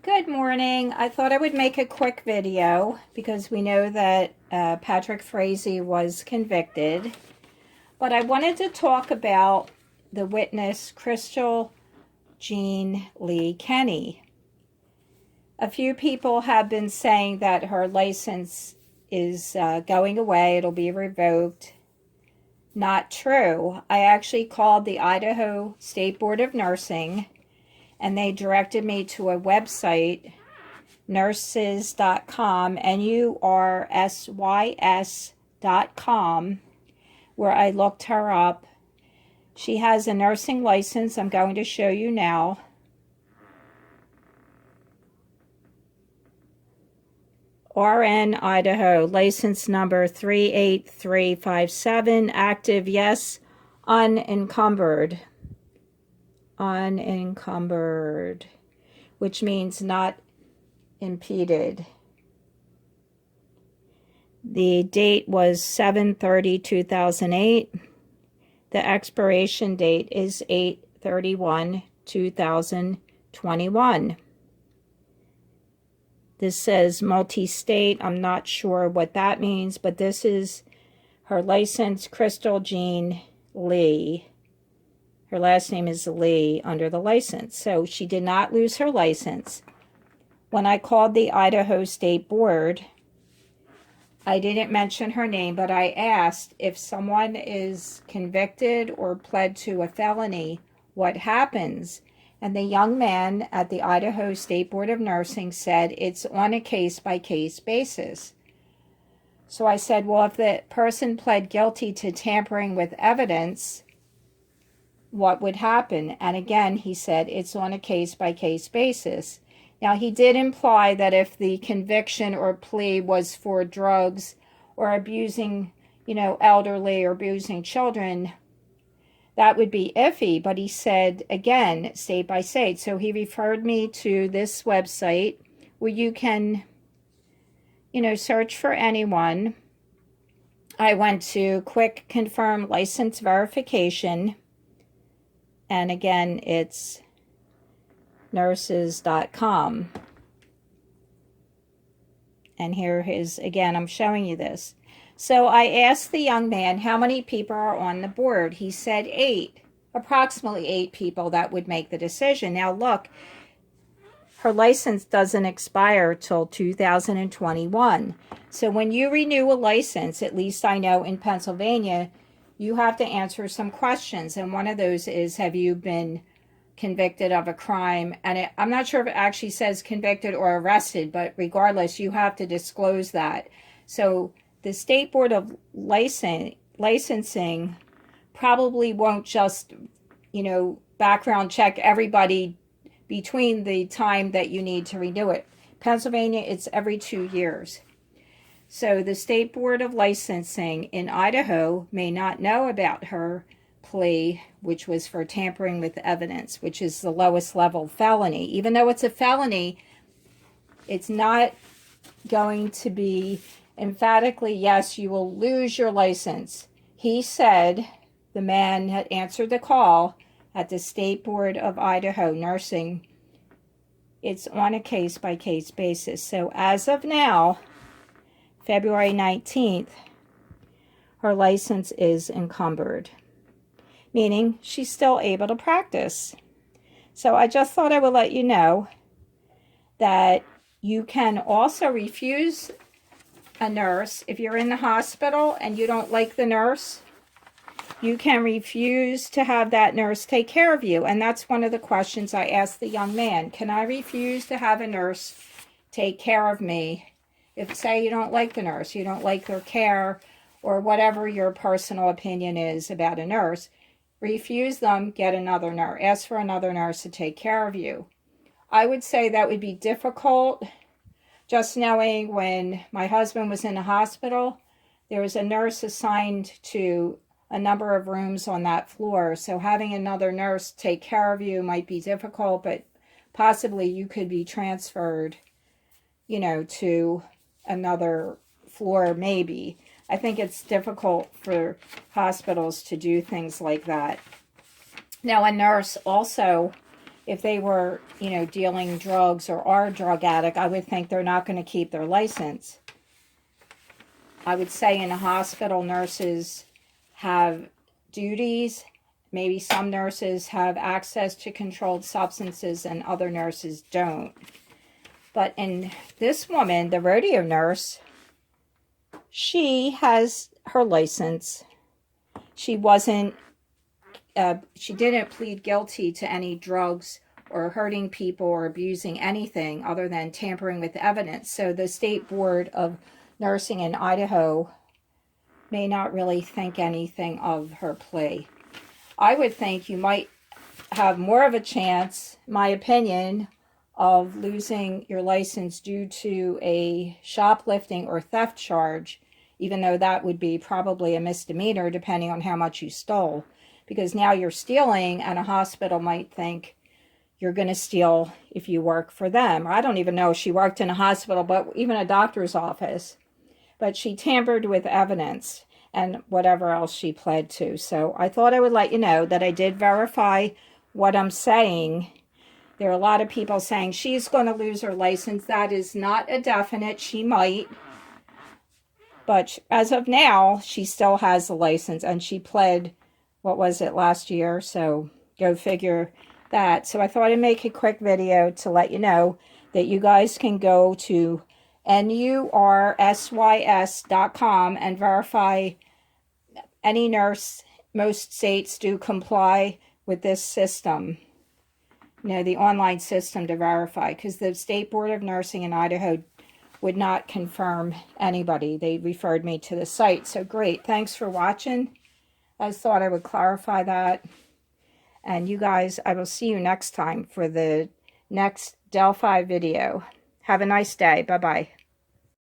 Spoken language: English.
Good morning. I thought I would make a quick video because we know that Patrick FRAZEE was convicted. But I wanted to talk about the witness, Crystal Jean Lee Kenny. A few people have been saying that her license is going away. It'll be revoked. Not true. I actually called the Idaho State Board of Nursing, and they directed me to a website, nurses.com, NURSYS.com, where I looked her up. She has a nursing license I'm going to show you now. RN Idaho, license number 38357, active, yes, unencumbered. Unencumbered, which means not impeded. The date was 7/30/2008. The expiration date is 8/31/2021. This says multi-state. I'm not sure what that means, but this is her license, Crystal Jean Lee. Her last name is Lee under the license. So she did not lose her license. When I called the Idaho State Board, I didn't mention her name, but I asked if someone is convicted or pled to a felony, what happens? And the young man at the Idaho State Board of Nursing said it's on a case-by-case basis. So I said, well, if the person pled guilty to tampering with evidence, what would happen? And again, he said it's on a case-by-case basis. Now, he did imply that if the conviction or plea was for drugs or abusing, elderly or abusing children, that would be iffy. But he said, again, state by state. So he referred me to this website where you can, search for anyone. I went to quick confirm license verification. And again, it's nurses.com. And here is, again, I'm showing you this. So I asked the young man how many people are on the board. He said 8, approximately 8 people that would make the decision. Now look, her license doesn't expire till 2021. So when you renew a license, at least I know in Pennsylvania, you have to answer some questions. And one of those is, have you been convicted of a crime? And I'm not sure if it actually says convicted or arrested, but regardless, you have to disclose that. So the State Board of Licensing probably won't just, background check everybody between the time that you need to renew it. Pennsylvania, it's every 2 years. So the State Board of Licensing in Idaho may not know about her plea, which was for tampering with evidence, which is the lowest level felony. Even though it's a felony, it's not going to be emphatically, yes, you will lose your license. He said, the man had answered the call at the State Board of Idaho Nursing, it's on a case-by-case basis. So as of now, February 19th, her license is encumbered, meaning she's still able to practice. So I just thought I would let you know that you can also refuse a nurse. If you're in the hospital and you don't like the nurse, you can refuse to have that nurse take care of you. And that's one of the questions I asked the young man. Can I refuse to have a nurse take care of me? If, say, you don't like the nurse, you don't like their care, or whatever your personal opinion is about a nurse, refuse them, get another nurse, ask for another nurse to take care of you. I would say that would be difficult. Just knowing when my husband was in the hospital, there was a nurse assigned to a number of rooms on that floor. So having another nurse take care of you might be difficult, but possibly you could be transferred, to another floor maybe. I think it's difficult for hospitals to do things like that. Now, a nurse also if they were, you know, dealing drugs or are a drug addict, I would think they're not going to keep their license. I would say in a hospital, nurses have duties. Maybe some nurses have access to controlled substances and other nurses don't. But in this woman, the rodeo nurse, she has her license. She wasn't, she didn't plead guilty to any drugs or hurting people or abusing anything other than tampering with evidence. So the State Board of Nursing in Idaho may not really think anything of her plea. I would think you might have more of a chance, my opinion, of losing your license due to a shoplifting or theft charge, even though that would be probably a misdemeanor depending on how much you stole. Because now you're stealing and a hospital might think you're going to steal if you work for them. I don't even know if she worked in a hospital, but even a doctor's office. But she tampered with evidence and whatever else she pled to. So I thought I would let you know that I did verify what I'm saying. There are a lot of people saying she's going to lose her license. That is not a definite. She might. But as of now, she still has the license. And she pled, what was it, last year? So go figure that. So I thought I'd make a quick video to let you know that you guys can go to nursys.com and verify any nurse. Most states do comply with this system, you know, the online system to verify, because the State Board of Nursing in Idaho would not confirm anybody. They referred me to the site. So great. Thanks for watching. I just thought I would clarify that. And you guys, I will see you next time for the next Delphi video. Have a nice day. Bye-bye.